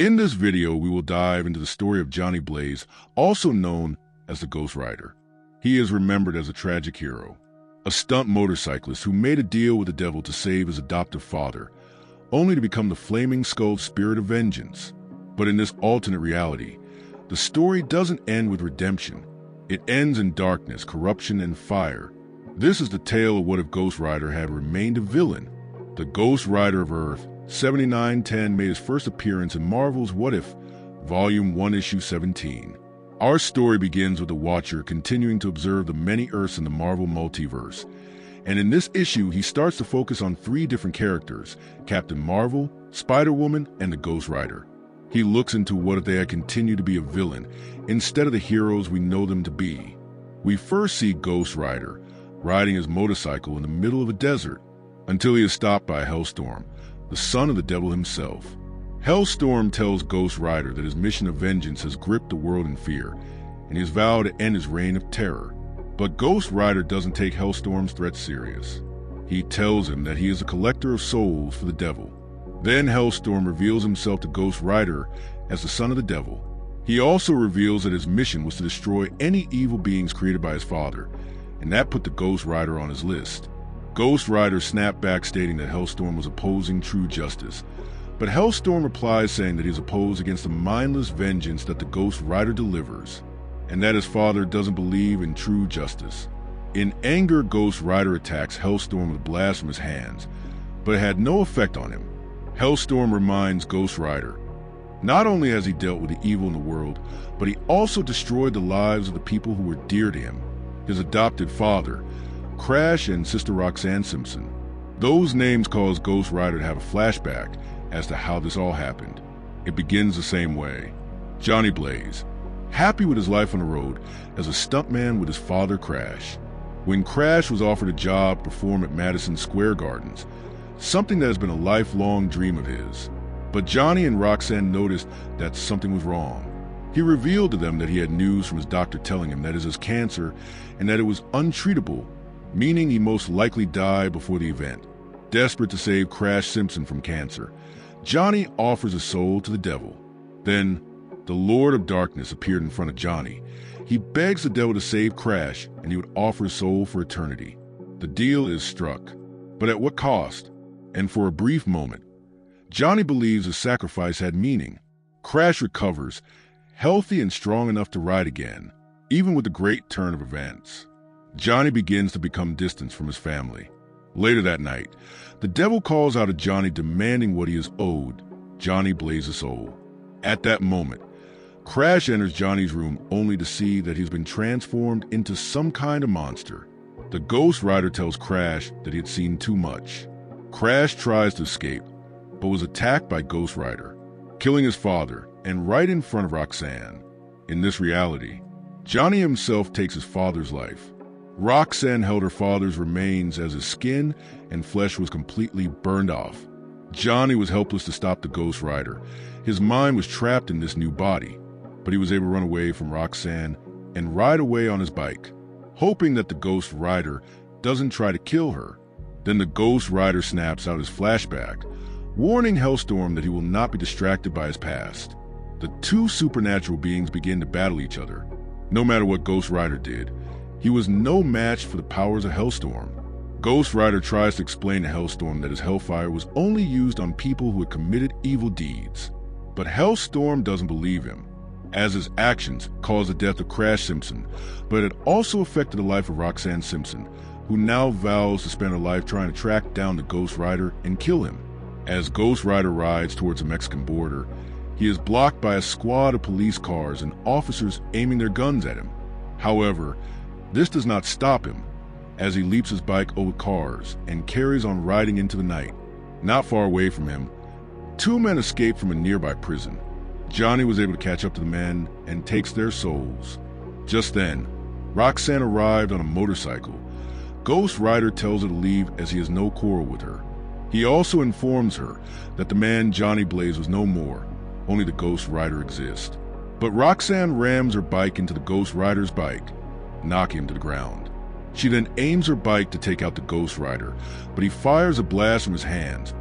In this video, we will dive into the story of Johnny Blaze, also known as the Ghost Rider. He is remembered as a tragic hero, a stunt motorcyclist who made a deal with the devil to save his adoptive father, only to become the flaming skull's spirit of vengeance. But in this alternate reality, the story doesn't end with redemption. It ends in darkness, corruption, and fire. This is the tale of what if Ghost Rider had remained a villain. The Ghost Rider of Earth-7910 made his first appearance in Marvel's What If, Volume 1, Issue 17. Our story begins with the Watcher continuing to observe the many Earths in the Marvel multiverse. And in this issue, he starts to focus on three different characters: Captain Marvel, Spider-Woman, and the Ghost Rider. He looks into what if they had continued to be a villain instead of the heroes we know them to be. We first see Ghost Rider riding his motorcycle in the middle of a desert until he is stopped by Hellstrom, the son of the devil himself. Hellstrom tells Ghost Rider that his mission of vengeance has gripped the world in fear, and he has vowed to end his reign of terror. But Ghost Rider doesn't take Hellstrom's threat serious. He tells him that he is a collector of souls for the devil. Then Hellstrom reveals himself to Ghost Rider as the son of the devil. He also reveals that his mission was to destroy any evil beings created by his father, and that put the Ghost Rider on his list. Ghost Rider snapped back, stating that Hellstrom was opposing true justice. But Hellstrom replies saying that he is opposed against the mindless vengeance that the Ghost Rider delivers, and that his father doesn't believe in true justice. In anger, Ghost Rider attacks Hellstrom with a blast from his hands, but it had no effect on him. Hellstrom reminds Ghost Rider, not only has he dealt with the evil in the world, but he also destroyed the lives of the people who were dear to him, his adopted father, Crash, and sister Roxanne Simpson. Those names cause Ghost Rider to have a flashback as to how this all happened. It begins the same way. Johnny Blaze, happy with his life on the road as a stuntman with his father Crash. When Crash was offered a job to perform at Madison Square Gardens, something that has been a lifelong dream of his. But Johnny and Roxanne noticed that something was wrong. He revealed to them that he had news from his doctor telling him that it is cancer and that it was untreatable, meaning he most likely died before the event. Desperate to save Crash Simpson from cancer, Johnny offers his soul to the devil. Then, the Lord of Darkness appeared in front of Johnny. He begs the devil to save Crash, and he would offer his soul for eternity. The deal is struck. But at what cost? And for a brief moment, Johnny believes his sacrifice had meaning. Crash recovers, healthy and strong enough to ride again, even with the great turn of events. Johnny begins to become distant from his family. Later that night, the devil calls out to Johnny demanding what he is owed, Johnny Blaze's soul. At that moment, Crash enters Johnny's room only to see that he's been transformed into some kind of monster. The Ghost Rider tells Crash that he had seen too much. Crash tries to escape, but was attacked by Ghost Rider, killing his father, and right in front of Roxanne. In this reality, Johnny himself takes his father's life. Roxanne held her father's remains as his skin and flesh was completely burned off. Johnny was helpless to stop the Ghost Rider. His mind was trapped in this new body, but he was able to run away from Roxanne and ride away on his bike, hoping that the Ghost Rider doesn't try to kill her. Then the Ghost Rider snaps out his flashback, warning Hellstrom that he will not be distracted by his past. The two supernatural beings begin to battle each other. No matter what Ghost Rider did, he was no match for the powers of Hellstrom. Ghost Rider tries to explain to Hellstrom that his hellfire was only used on people who had committed evil deeds. But Hellstrom doesn't believe him, as his actions caused the death of Crash Simpson, but it also affected the life of Roxanne Simpson, who now vows to spend her life trying to track down the Ghost Rider and kill him. As Ghost Rider rides towards the Mexican border, he is blocked by a squad of police cars and officers aiming their guns at him. However, this does not stop him, as he leaps his bike over cars and carries on riding into the night. Not far away from him, two men escape from a nearby prison. Johnny was able to catch up to the men and takes their souls. Just then, Roxanne arrived on a motorcycle. Ghost Rider tells her to leave as he has no quarrel with her. He also informs her that the man Johnny Blaze was no more, only the Ghost Rider exists. But Roxanne rams her bike into the Ghost Rider's bike, knocking him to the ground. She then aims her bike to take out the Ghost Rider, but he fires a blast from his hands,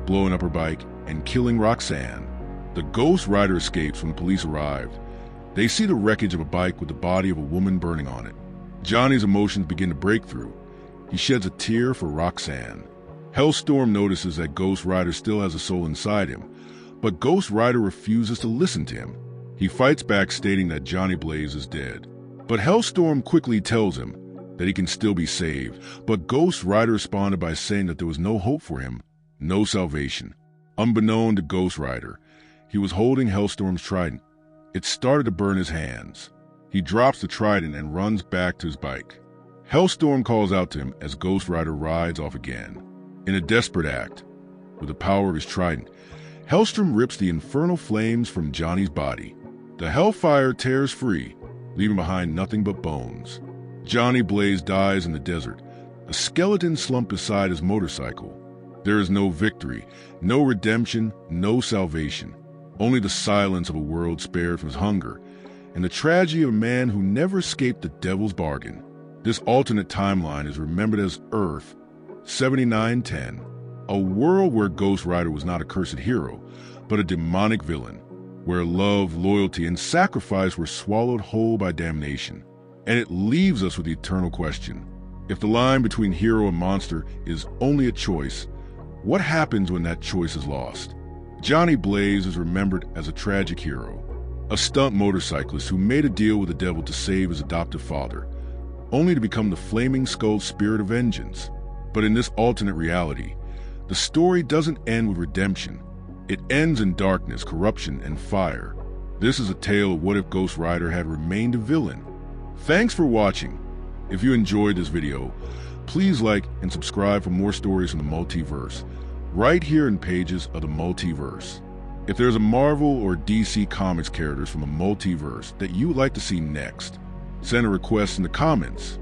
blowing up her bike and killing Roxanne. The Ghost Rider escapes when the police arrived. They see the wreckage of a bike with the body of a woman burning on it. Johnny's emotions begin to break through. He sheds a tear for Roxanne. Hellstrom notices that Ghost Rider still has a soul inside him, but Ghost Rider refuses to listen to him. He fights back, stating that Johnny Blaze is dead. But Hellstrom quickly tells him that he can still be saved, but Ghost Rider responded by saying that there was no hope for him, no salvation. Unbeknown to Ghost Rider, he was holding Hellstrom's trident. It started to burn his hands. He drops the trident and runs back to his bike. Hellstrom calls out to him as Ghost Rider rides off again. In a desperate act, with the power of his trident, Hellstrom rips the infernal flames from Johnny's body. The hellfire tears free, leaving behind nothing but bones. Johnny Blaze dies in the desert, a skeleton slumped beside his motorcycle. There is no victory, no redemption, no salvation. Only the silence of a world spared from his hunger, and the tragedy of a man who never escaped the devil's bargain. This alternate timeline is remembered as Earth-7910, a world where Ghost Rider was not a cursed hero, but a demonic villain, where love, loyalty, and sacrifice were swallowed whole by damnation. And it leaves us with the eternal question: if the line between hero and monster is only a choice, what happens when that choice is lost? Johnny Blaze is remembered as a tragic hero, a stunt motorcyclist who made a deal with the devil to save his adoptive father, only to become the flaming skull's spirit of vengeance. But in this alternate reality, the story doesn't end with redemption. It ends in darkness, corruption, and fire. This is a tale of what if Ghost Rider had remained a villain. Thanks for watching. If you enjoyed this video, please like and subscribe for more stories from the multiverse, right here in Pages of the Multiverse. If there's a Marvel or DC Comics characters from the multiverse that you would like to see next, send a request in the comments.